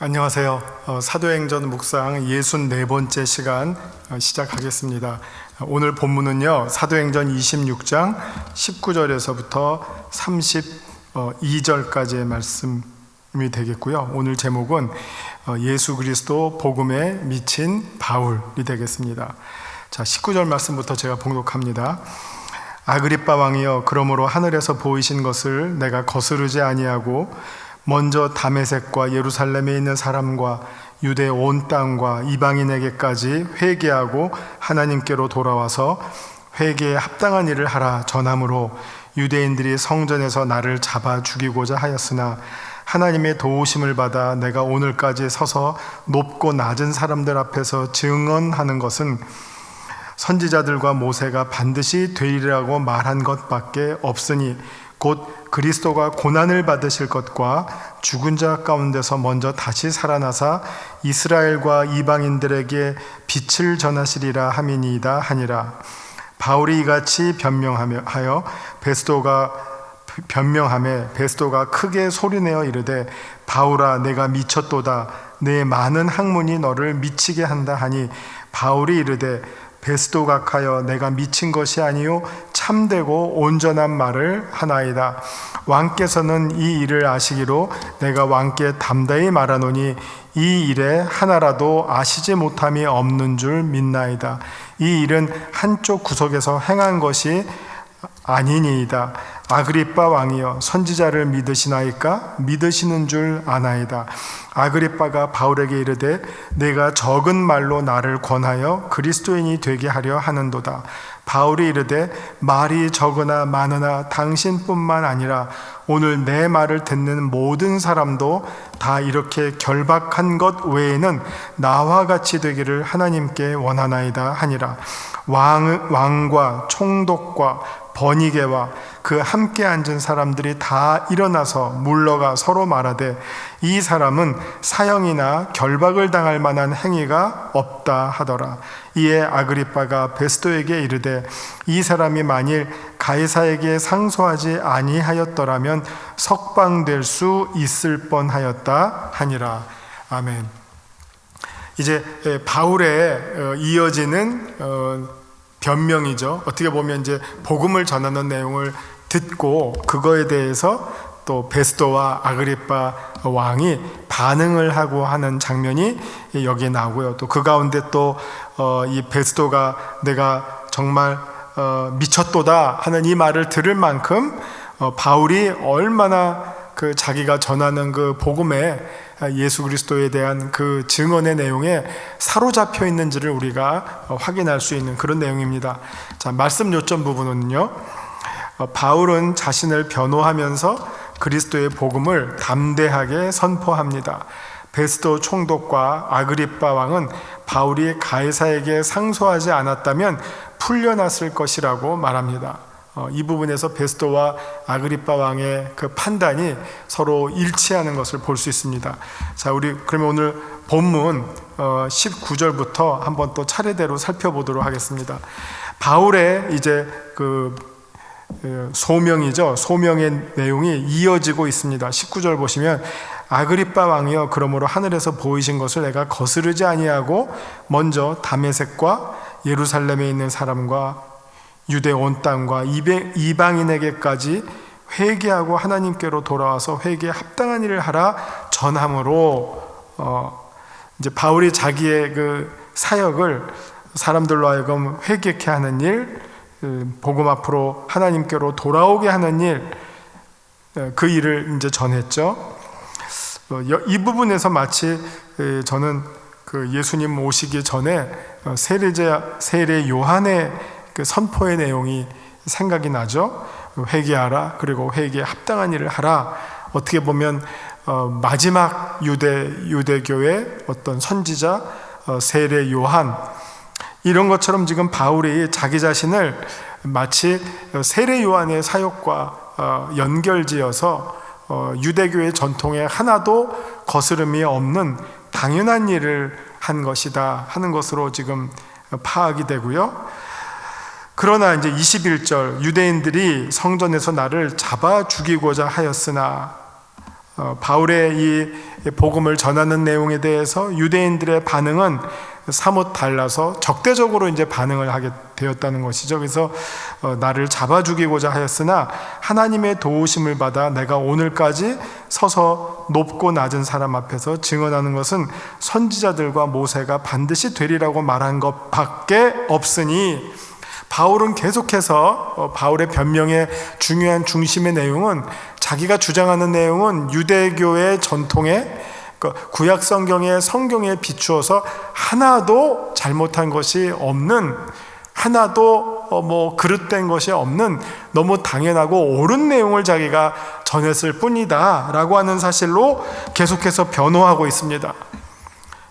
안녕하세요. 사도행전 묵상 64번째 시간 시작하겠습니다. 오늘 본문은요, 사도행전 26장 19절에서부터 32절까지의 말씀이 되겠고요. 오늘 제목은 예수 그리스도 복음에 미친 바울이 되겠습니다. 자, 19절 말씀부터 제가 봉독합니다. 아그리빠 왕이여, 그러므로 하늘에서 보이신 것을 내가 거스르지 아니하고 먼저 다메섹과 예루살렘에 있는 사람과 유대 온 땅과 이방인에게까지 회개하고 하나님께로 돌아와서 회개에 합당한 일을 하라 전함으로 유대인들이 성전에서 나를 잡아 죽이고자 하였으나 하나님의 도우심을 받아 내가 오늘까지 서서 높고 낮은 사람들 앞에서 증언하는 것은 선지자들과 모세가 반드시 되리라고 말한 것밖에 없으니 곧 그리스도가 고난을 받으실 것과 죽은 자 가운데서 먼저 다시 살아나사 이스라엘과 이방인들에게 빛을 전하시리라 함이니이다 하니라. 바울이 이같이 변명하여 베스도가 크게 소리내어 이르되 바울아, 내가 미쳤도다. 내 많은 학문이 너를 미치게 한다 하니 바울이 이르되 베스도 각하여 내가 미친 것이 아니요 참되고 온전한 말을 하나이다. 왕께서는 이 일을 아시기로 내가 왕께 담대히 말하노니 이 일에 하나라도 아시지 못함이 없는 줄 믿나이다. 이 일은 한쪽 구석에서 행한 것이 아니니이다. 아그리빠 왕이여, 선지자를 믿으시나이까? 믿으시는 줄 아나이다. 아그리빠가 바울에게 이르되 내가 적은 말로 나를 권하여 그리스도인이 되게 하려 하는도다. 바울이 이르되 말이 적으나 많으나 당신뿐만 아니라 오늘 내 말을 듣는 모든 사람도 다 이렇게 결박한 것 외에는 나와 같이 되기를 하나님께 원하나이다 하니라. 왕과 총독과 버니게와 그 함께 앉은 사람들이 다 일어나서 물러가 서로 말하되 이 사람은 사형이나 결박을 당할 만한 행위가 없다 하더라. 이에 아그리빠가 베스도에게 이르되 이 사람이 만일 가이사에게 상소하지 아니하였더라면 석방될 수 있을 뻔하였다 하니라. 아멘. 이제 바울의 이어지는 변명이죠. 어떻게 보면 이제 복음을 전하는 내용을 듣고 그거에 대해서 또 베스도와 아그리빠 왕이 반응을 하고 하는 장면이 여기에 나오고요. 또 그 가운데 또 이 베스도가 내가 정말 미쳤도다 하는 이 말을 들을 만큼 바울이 얼마나 그 자기가 전하는 그 복음에 예수 그리스도에 대한 그 증언의 내용에 사로잡혀 있는지를 우리가 확인할 수 있는 그런 내용입니다. 자, 말씀 요점 부분은요, 바울은 자신을 변호하면서 그리스도의 복음을 담대하게 선포합니다. 베스도 총독과 아그리빠 왕은 바울이 가이사에게 상소하지 않았다면 풀려났을 것이라고 말합니다. 이 부분에서 베스도와 아그리빠 왕의 그 판단이 서로 일치하는 것을 볼 수 있습니다. 자, 우리 그러면 오늘 본문 19절부터 한번 또 차례대로 살펴보도록 하겠습니다. 바울의 이제 그 소명이죠. 소명의 내용이 이어지고 있습니다. 19절 보시면 아그리빠 왕이여, 그러므로 하늘에서 보이신 것을 내가 거스르지 아니하고 먼저 다메섹과 예루살렘에 있는 사람과 유대 온 땅과 이방인에게까지 회개하고 하나님께로 돌아와서 회개에 합당한 일을 하라 전함으로, 이제 바울이 자기의 그 사역을 사람들로 하여금 회개케 하는 일, 복음 앞으로 하나님께로 돌아오게 하는 일, 그 일을 이제 전했죠. 이 부분에서 마치 저는 그 예수님 오시기 전에 세례 요한의 그 선포의 내용이 생각이 나죠. 회개하라, 그리고 회개에 합당한 일을 하라. 어떻게 보면 마지막 유대교의 어떤 선지자 세례 요한, 이런 것처럼 지금 바울이 자기 자신을 마치 세례 요한의 사역과 연결지어서 유대교의 전통에 하나도 거스름이 없는 당연한 일을 한 것이다 하는 것으로 지금 파악이 되고요. 그러나 이제 21절, 유대인들이 성전에서 나를 잡아 죽이고자 하였으나, 바울의 이 복음을 전하는 내용에 대해서 유대인들의 반응은 사뭇 달라서 적대적으로 이제 반응을 하게 되었다는 것이죠. 그래서 나를 잡아 죽이고자 하였으나 하나님의 도우심을 받아 내가 오늘까지 서서 높고 낮은 사람 앞에서 증언하는 것은 선지자들과 모세가 반드시 되리라고 말한 것밖에 없으니, 바울은 계속해서 바울의 변명의 중요한 중심의 내용은, 자기가 주장하는 내용은 유대교의 전통에, 구약 성경의 성경에 비추어서 하나도 잘못한 것이 없는, 하나도 그릇된 것이 없는 너무 당연하고 옳은 내용을 자기가 전했을 뿐이다 라고 하는 사실로 계속해서 변호하고 있습니다.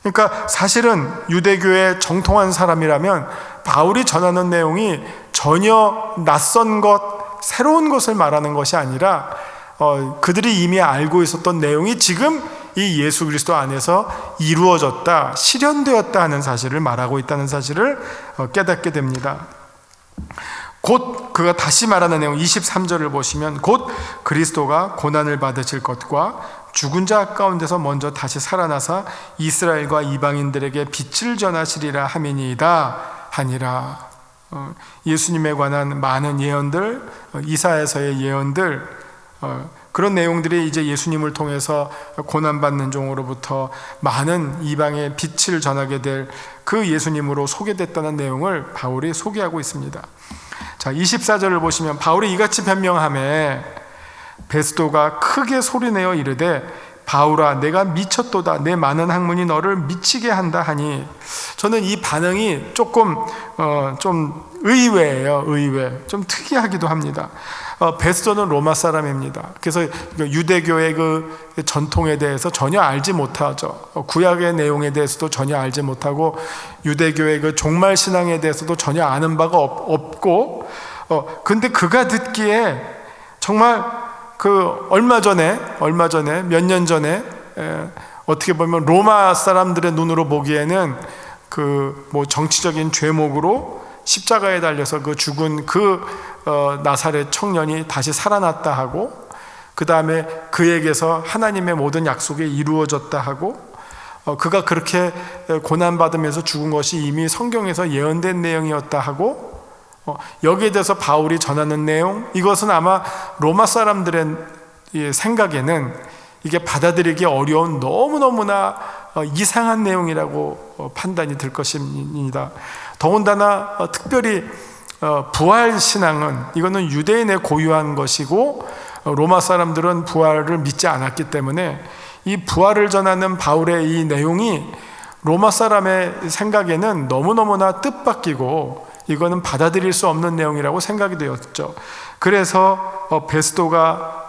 그러니까 사실은 유대교의 정통한 사람이라면 바울이 전하는 내용이 전혀 낯선 것, 새로운 것을 말하는 것이 아니라 그들이 이미 알고 있었던 내용이 지금 이 예수 그리스도 안에서 이루어졌다, 실현되었다 하는 사실을 말하고 있다는 사실을 깨닫게 됩니다. 곧 그가 다시 말하는 내용 23절을 보시면, 곧 그리스도가 고난을 받으실 것과 죽은 자 가운데서 먼저 다시 살아나사 이스라엘과 이방인들에게 빛을 전하시리라 함이니이다 하니라. 예수님에 관한 많은 예언들, 이사야서의 예언들, 그런 내용들이 이제 예수님을 통해서 고난받는 종으로부터 많은 이방의 빛을 전하게 될 그 예수님으로 소개됐다는 내용을 바울이 소개하고 있습니다. 자, 24절을 보시면 바울이 이같이 변명하며 베스도가 크게 소리내어 이르되 바울아 내가 미쳤도다, 내 많은 학문이 너를 미치게 한다 하니, 저는 이 반응이 조금 좀 의외예요. 의외, 좀 특이하기도 합니다. 베스도는 로마 사람입니다. 그래서 유대교의 그 전통에 대해서 전혀 알지 못하죠. 구약의 내용에 대해서도 전혀 알지 못하고 유대교의 그 종말 신앙에 대해서도 전혀 아는 바가 없고, 근데 그가 듣기에 정말 얼마 전에 몇 년 전에 어떻게 보면 로마 사람들의 눈으로 보기에는 정치적인 죄목으로 십자가에 달려서 죽은 나사렛 청년이 다시 살아났다 하고, 그 다음에 그에게서 하나님의 모든 약속이 이루어졌다 하고, 그가 그렇게 고난받으면서 죽은 것이 이미 성경에서 예언된 내용이었다 하고, 여기에 대해서 바울이 전하는 내용, 이것은 아마 로마 사람들의 생각에는 이게 받아들이기 어려운 너무너무나 이상한 내용이라고 판단이 들 것입니다. 더군다나 특별히 부활신앙은, 이거는 유대인의 고유한 것이고 로마 사람들은 부활을 믿지 않았기 때문에 이 부활을 전하는 바울의 이 내용이 로마 사람의 생각에는 너무너무나 뜻밖이고 이거는 받아들일 수 없는 내용이라고 생각이 되었죠. 그래서 베스도가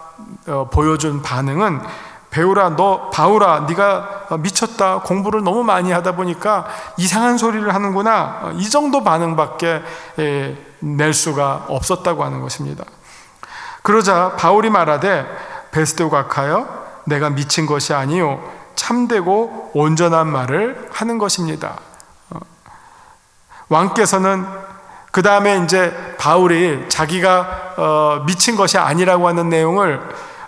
보여준 반응은, 바울아 네가 미쳤다, 공부를 너무 많이 하다 보니까 이상한 소리를 하는구나, 이 정도 반응밖에 낼 수가 없었다고 하는 것입니다. 그러자 바울이 말하되 베스도가 가여 내가 미친 것이 아니요 참되고 온전한 말을 하는 것입니다. 왕께서는 그 다음에 이제 바울이 자기가 미친 것이 아니라고 하는 내용을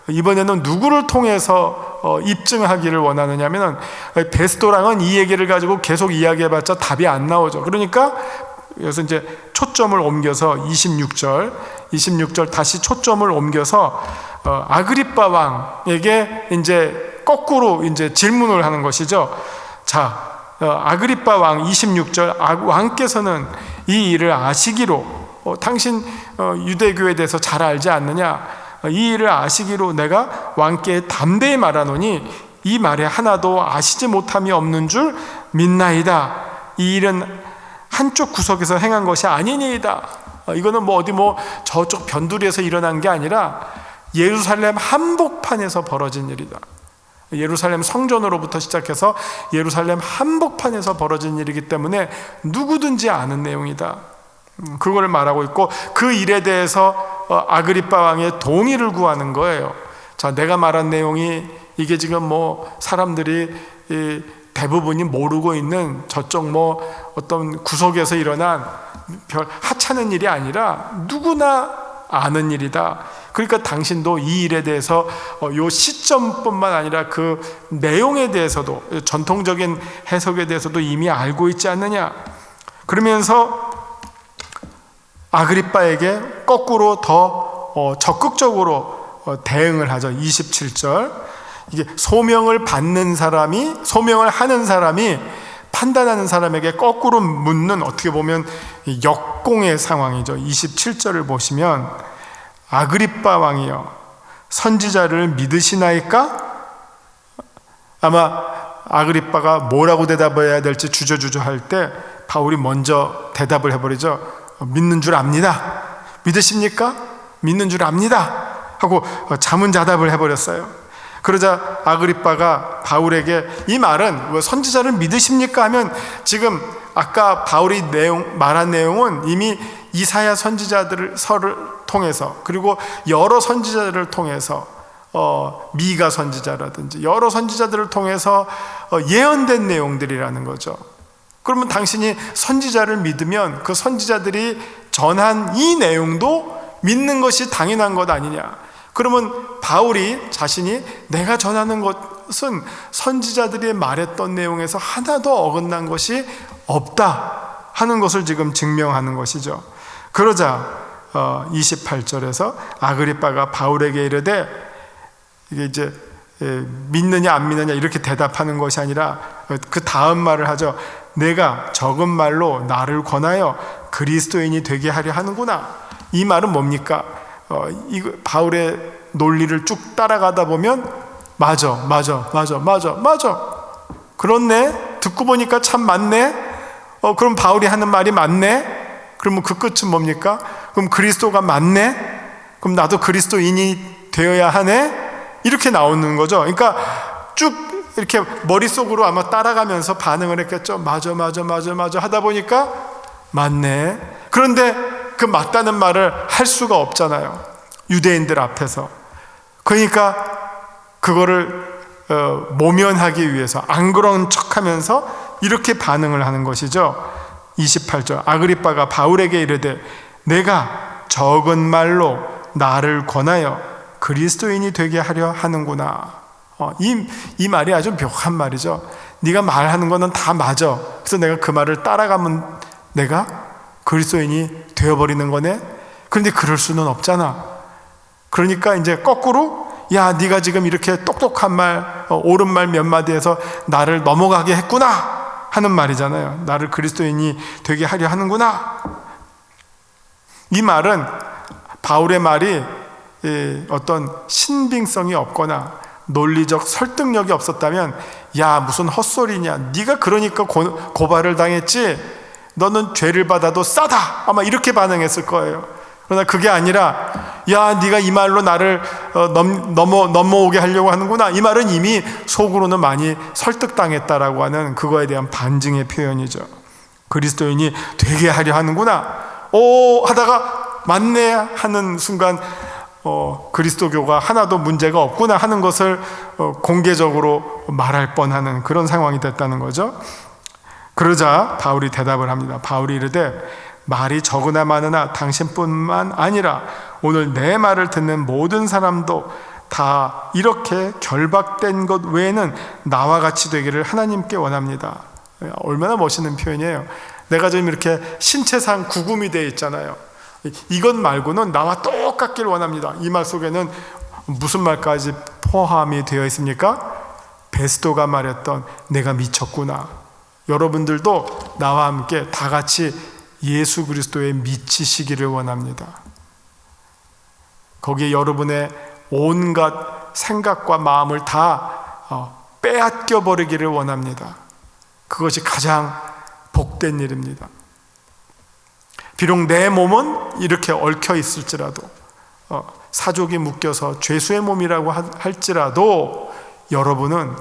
이번에는 누구를 통해서 입증하기를 원하느냐면, 베스도랑은 이 얘기를 가지고 계속 이야기해봤자 답이 안 나오죠. 그러니까 여기서 이제 초점을 옮겨서 26절 다시 초점을 옮겨서 아그리빠 왕에게 이제 거꾸로 이제 질문을 하는 것이죠. 자, 아그리빠 왕 26절, 왕께서는 이 일을 아시기로, 당신 유대교에 대해서 잘 알지 않느냐, 이 일을 아시기로 내가 왕께 담대히 말하노니 이 말에 하나도 아시지 못함이 없는 줄 믿나이다. 이 일은 한쪽 구석에서 행한 것이 아니니이다. 이거는 어디 저쪽 변두리에서 일어난 게 아니라 예루살렘 한복판에서 벌어진 일이다. 예루살렘 성전으로부터 시작해서 예루살렘 한복판에서 벌어진 일이기 때문에 누구든지 아는 내용이다. 그걸 말하고 있고, 그 일에 대해서 아그리빠 왕의 동의를 구하는 거예요. 자, 내가 말한 내용이 이게 지금 사람들이 대부분이 모르고 있는 저쪽 어떤 구석에서 일어난 별 하찮은 일이 아니라 누구나 아는 일이다. 그러니까 당신도 이 일에 대해서 요 시점뿐만 아니라 그 내용에 대해서도, 전통적인 해석에 대해서도 이미 알고 있지 않느냐. 그러면서 아그리빠에게 거꾸로 더 적극적으로 대응을 하죠. 27절. 이게 소명을 하는 사람이 판단하는 사람에게 거꾸로 묻는, 어떻게 보면 역공의 상황이죠. 27절을 보시면 아그리빠 왕이여, 선지자를 믿으시나이까? 아마 아그리빠가 뭐라고 대답해야 될지 주저주저 할 때 바울이 먼저 대답을 해버리죠. 믿는 줄 압니다. 믿으십니까? 믿는 줄 압니다 하고 자문자답을 해버렸어요. 그러자 아그리빠가 바울에게, 이 말은 선지자를 믿으십니까? 하면 지금 아까 바울이 말한 내용은 이미 이사야 선지자들을 통해서, 그리고 여러 선지자들을 통해서, 미가 선지자라든지 여러 선지자들을 통해서 예언된 내용들이라는 거죠. 그러면 당신이 선지자를 믿으면 그 선지자들이 전한 이 내용도 믿는 것이 당연한 것 아니냐. 그러면 바울이 자신이 내가 전하는 것은 선지자들이 말했던 내용에서 하나도 어긋난 것이 없다 하는 것을 지금 증명하는 것이죠. 그러자 28절에서 아그리빠가 바울에게 이르되, 이게 이제 믿느냐 안 믿느냐 이렇게 대답하는 것이 아니라 그 다음 말을 하죠. 내가 적은 말로 나를 권하여 그리스도인이 되게 하려 하는구나. 이 말은 뭡니까? 바울의 논리를 쭉 따라가다 보면 맞아 그렇네, 듣고 보니까 참 맞네, 그럼 바울이 하는 말이 맞네, 그러면 그 끝은 뭡니까? 그럼 그리스도가 맞네, 그럼 나도 그리스도인이 되어야 하네, 이렇게 나오는 거죠. 그러니까 쭉 이렇게 머릿속으로 아마 따라가면서 반응을 했겠죠. 맞아 하다 보니까 맞네. 그런데 그 맞다는 말을 할 수가 없잖아요, 유대인들 앞에서. 그러니까 그거를 모면하기 위해서 안 그런 척하면서 이렇게 반응을 하는 것이죠. 28절, 아그리빠가 바울에게 이르되 내가 적은 말로 나를 권하여 그리스도인이 되게 하려 하는구나. 이 말이 아주 묘한 말이죠. 네가 말하는 거는 다 맞아, 그래서 내가 그 말을 따라가면 내가 그리스도인이 되어버리는 거네. 그런데 그럴 수는 없잖아. 그러니까 이제 거꾸로, 야, 네가 지금 이렇게 똑똑한 말, 옳은 말 몇 마디에서 나를 넘어가게 했구나 하는 말이잖아요. 나를 그리스도인이 되게 하려 하는구나. 이 말은 바울의 말이 어떤 신빙성이 없거나 논리적 설득력이 없었다면, 야, 무슨 헛소리냐, 네가 그러니까 고발을 당했지, 너는 죄를 받아도 싸다, 아마 이렇게 반응했을 거예요. 그러나 그게 아니라, 야, 네가 이 말로 나를 넘어오게 하려고 하는구나. 이 말은 이미 속으로는 많이 설득당했다라고 하는 그거에 대한 반증의 표현이죠. 그리스도인이 되게 하려 하는구나. 하다가 맞네 하는 순간 그리스도교가 하나도 문제가 없구나 하는 것을 공개적으로 말할 뻔하는 그런 상황이 됐다는 거죠. 그러자 바울이 대답을 합니다. 바울이 이르되 말이 적으나 많으나 당신뿐만 아니라 오늘 내 말을 듣는 모든 사람도 다 이렇게 결박된 것 외에는 나와 같이 되기를 하나님께 원합니다. 얼마나 멋있는 표현이에요. 내가 지금 이렇게 신체상 구금이 되어 있잖아요. 이것 말고는 나와 똑같길 원합니다. 이 말 속에는 무슨 말까지 포함이 되어 있습니까? 베스도가 말했던 내가 미쳤구나. 여러분들도 나와 함께 다 같이 예수 그리스도에 미치시기를 원합니다. 거기에 여러분의 온갖 생각과 마음을 다 빼앗겨 버리기를 원합니다. 그것이 가장 복된 일입니다. 비록 내 몸은 이렇게 얽혀 있을지라도, 사족이 묶여서 죄수의 몸이라고 할지라도, 여러분은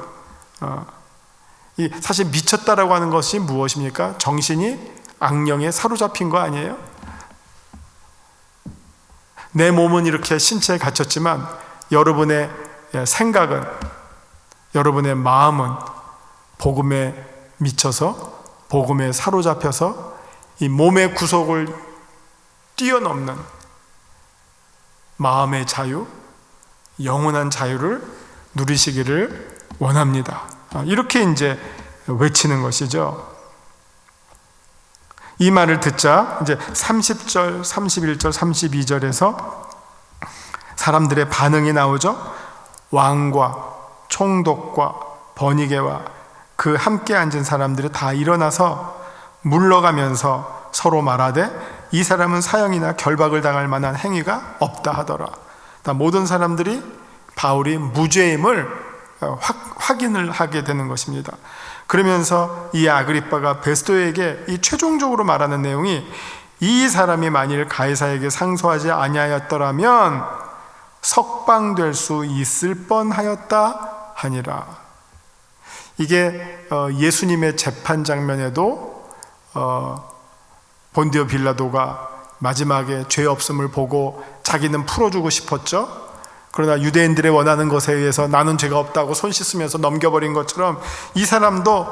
사실 미쳤다라고 하는 것이 무엇입니까? 정신이 악령에 사로잡힌 거 아니에요? 내 몸은 이렇게 신체에 갇혔지만 여러분의 생각은, 여러분의 마음은 복음에 미쳐서, 복음에 사로잡혀서 이 몸의 구속을 뛰어넘는 마음의 자유, 영원한 자유를 누리시기를 원합니다. 이렇게 이제 외치는 것이죠. 이 말을 듣자 이제 30절, 31절, 32절에서 사람들의 반응이 나오죠. 왕과 총독과 번이게와 그 함께 앉은 사람들이 다 일어나서 물러가면서 서로 말하되 이 사람은 사형이나 결박을 당할 만한 행위가 없다 하더라. 모든 사람들이 바울이 무죄임을 확인을 하게 되는 것입니다. 그러면서 이 아그리빠가 베스도에게 이 최종적으로 말하는 내용이 이 사람이 만일 가이사에게 상소하지 아니하였더라면 석방될 수 있을 뻔하였다 하니라. 이게 예수님의 재판 장면에도 본디오 빌라도가 마지막에 죄 없음을 보고 자기는 풀어주고 싶었죠. 그러나 유대인들의 원하는 것에 의해서 나는 죄가 없다고 손 씻으면서 넘겨버린 것처럼 이 사람도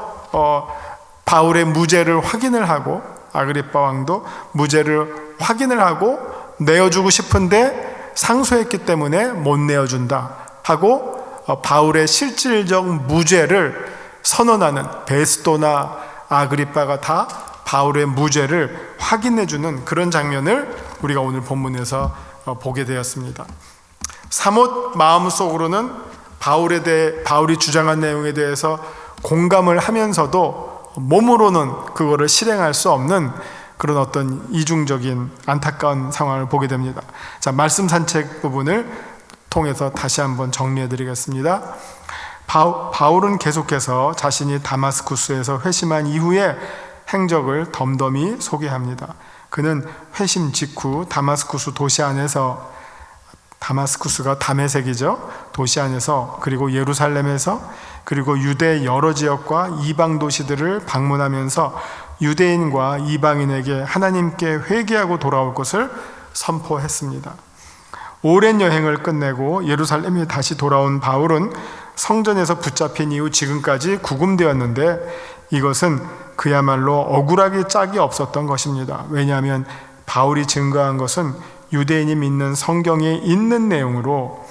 바울의 무죄를 확인을 하고, 아그리빠 왕도 무죄를 확인을 하고 내어주고 싶은데 상소했기 때문에 못 내어준다 하고 바울의 실질적 무죄를 선언하는, 베스도나 아그리빠가 다 바울의 무죄를 확인해주는 그런 장면을 우리가 오늘 본문에서 보게 되었습니다. 사뭇 마음속으로는 바울이 주장한 내용에 대해서 공감을 하면서도 몸으로는 그거를 실행할 수 없는 그런 어떤 이중적인 안타까운 상황을 보게 됩니다. 자, 말씀 산책 부분을 통해서 다시 한번 정리해 드리겠습니다. 바울은 계속해서 자신이 다마스쿠스에서 회심한 이후에 행적을 덤덤히 소개합니다. 그는 회심 직후 다마스쿠스 도시 안에서, 다마스쿠스가 다메섹이죠, 도시 안에서, 그리고 예루살렘에서, 그리고 유대 여러 지역과 이방 도시들을 방문하면서 유대인과 이방인에게 하나님께 회개하고 돌아올 것을 선포했습니다. 오랜 여행을 끝내고 예루살렘에 다시 돌아온 바울은 성전에서 붙잡힌 이후 지금까지 구금되었는데 이것은 그야말로 억울하기 짝이 없었던 것입니다. 왜냐하면 바울이 증거한 것은 유대인이 믿는 성경에 있는 내용으로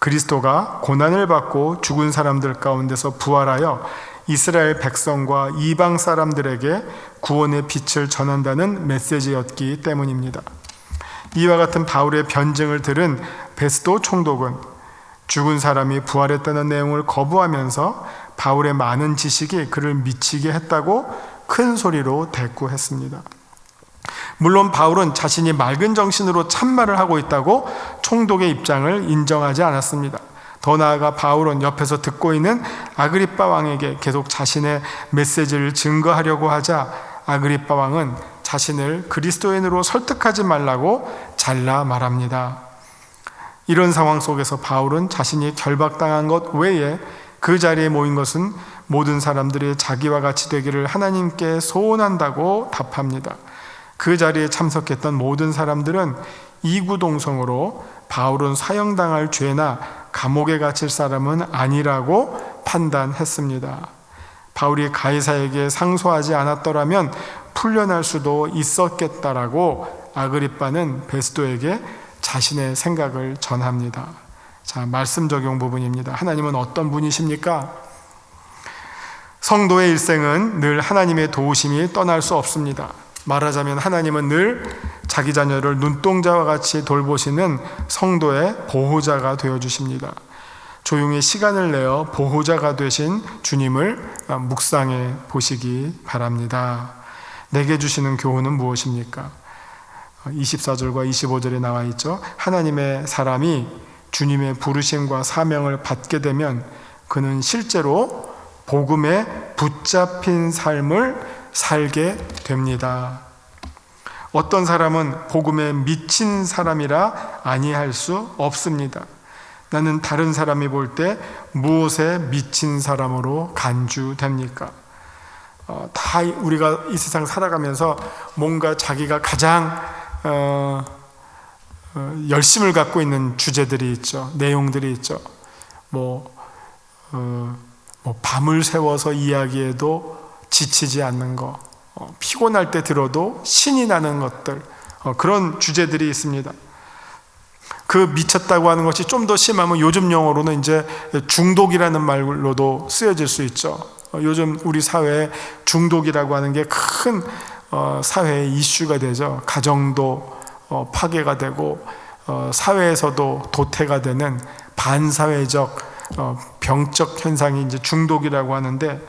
그리스도가 고난을 받고 죽은 사람들 가운데서 부활하여 이스라엘 백성과 이방 사람들에게 구원의 빛을 전한다는 메시지였기 때문입니다. 이와 같은 바울의 변증을 들은 베스도 총독은 죽은 사람이 부활했다는 내용을 거부하면서 바울의 많은 지식이 그를 미치게 했다고 큰 소리로 대꾸했습니다. 물론 바울은 자신이 맑은 정신으로 참말을 하고 있다고 총독의 입장을 인정하지 않았습니다. 더 나아가 바울은 옆에서 듣고 있는 아그리빠 왕에게 계속 자신의 메시지를 증거하려고 하자 아그리빠 왕은 자신을 그리스도인으로 설득하지 말라고 잘라 말합니다. 이런 상황 속에서 바울은 자신이 결박당한 것 외에 그 자리에 모인 것은 모든 사람들이 자기와 같이 되기를 하나님께 소원한다고 답합니다. 그 자리에 참석했던 모든 사람들은 이구동성으로 바울은 사형당할 죄나 감옥에 갇힐 사람은 아니라고 판단했습니다. 바울이 가이사에게 상소하지 않았더라면 풀려날 수도 있었겠다라고 아그리빠는 베스도에게 자신의 생각을 전합니다. 자, 말씀 적용 부분입니다. 하나님은 어떤 분이십니까? 성도의 일생은 늘 하나님의 도우심이 떠날 수 없습니다. 말하자면 하나님은 늘 자기 자녀를 눈동자와 같이 돌보시는 성도의 보호자가 되어주십니다. 조용히 시간을 내어 보호자가 되신 주님을 묵상해 보시기 바랍니다. 내게 주시는 교훈은 무엇입니까? 24절과 25절에 나와 있죠. 하나님의 사람이 주님의 부르심과 사명을 받게 되면 그는 실제로 복음에 붙잡힌 삶을 살게 됩니다. 어떤 사람은 복음에 미친 사람이라 아니할 수 없습니다. 나는 다른 사람이 볼 때 무엇에 미친 사람으로 간주됩니까? 다 우리가 이 세상 살아가면서 뭔가 자기가 가장 열심을 갖고 있는 주제들이 있죠. 내용들이 있죠. 밤을 새워서 이야기해도 지치지 않는 거, 피곤할 때 들어도 신이 나는 것들, 그런 주제들이 있습니다. 그 미쳤다고 하는 것이 좀 더 심하면 요즘 용어로는 이제 중독이라는 말로도 쓰여질 수 있죠. 요즘 우리 사회에 중독이라고 하는 게 큰 사회의 이슈가 되죠. 가정도 파괴가 되고 사회에서도 도태가 되는 반사회적 병적 현상이 이제 중독이라고 하는데,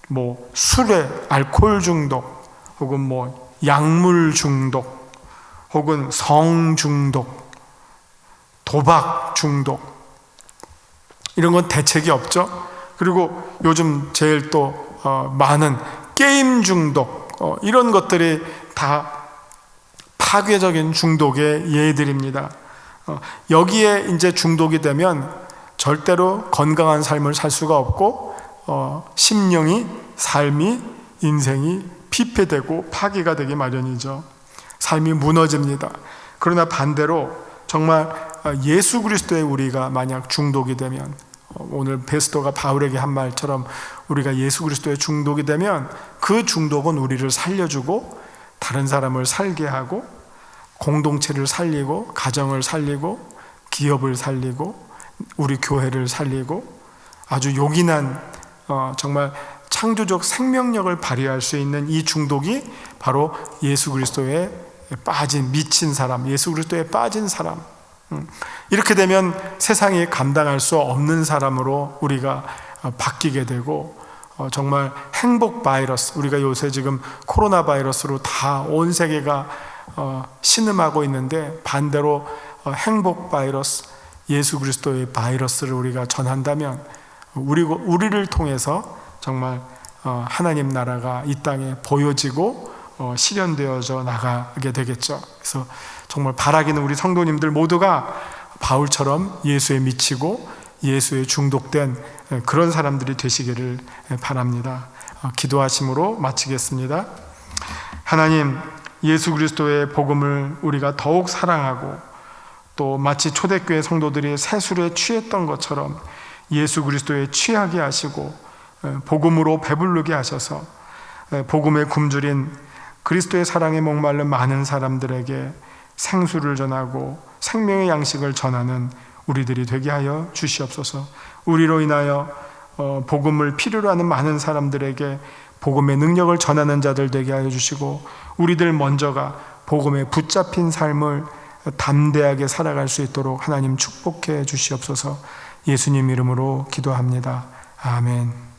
뭐 술에 알코올 중독, 혹은 뭐 약물 중독, 혹은 성 중독, 도박 중독, 이런 건 대책이 없죠. 그리고 요즘 제일 또 많은 게임 중독, 이런 것들이 다 파괴적인 중독의 예들입니다. 여기에 이제 중독이 되면 절대로 건강한 삶을 살 수가 없고, 심령이, 삶이, 인생이 피폐되고 파괴가 되기 마련이죠. 삶이 무너집니다. 그러나 반대로 정말 예수 그리스도에 우리가 만약 중독이 되면, 오늘 베스도가 바울에게 한 말처럼 우리가 예수 그리스도에 중독이 되면 그 중독은 우리를 살려주고 다른 사람을 살게 하고 공동체를 살리고 가정을 살리고 기업을 살리고 우리 교회를 살리고 아주 요긴한 정말 창조적 생명력을 발휘할 수 있는 이 중독이 바로 예수 그리스도에 빠진 미친 사람, 예수 그리스도에 빠진 사람, 이렇게 되면 세상이 감당할 수 없는 사람으로 우리가 바뀌게 되고, 정말 행복 바이러스, 우리가 요새 지금 코로나 바이러스로 다 온 세계가 신음하고 있는데, 반대로 행복 바이러스, 예수 그리스도의 바이러스를 우리가 전한다면 우리를 통해서 정말 하나님 나라가 이 땅에 보여지고 실현되어져 나가게 되겠죠. 그래서 정말 바라기는 우리 성도님들 모두가 바울처럼 예수에 미치고 예수에 중독된 그런 사람들이 되시기를 바랍니다. 기도하심으로 마치겠습니다. 하나님, 예수 그리스도의 복음을 우리가 더욱 사랑하고 또 마치 초대교회 성도들이 새술에 취했던 것처럼 예수 그리스도에 취하게 하시고 복음으로 배부르게 하셔서 복음의 굶주린 그리스도의 사랑에 목마른 많은 사람들에게 생수를 전하고 생명의 양식을 전하는 우리들이 되게 하여 주시옵소서. 우리로 인하여 복음을 필요로 하는 많은 사람들에게 복음의 능력을 전하는 자들 되게 하여 주시고, 우리들 먼저가 복음에 붙잡힌 삶을 담대하게 살아갈 수 있도록 하나님 축복해 주시옵소서. 예수님 이름으로 기도합니다. 아멘.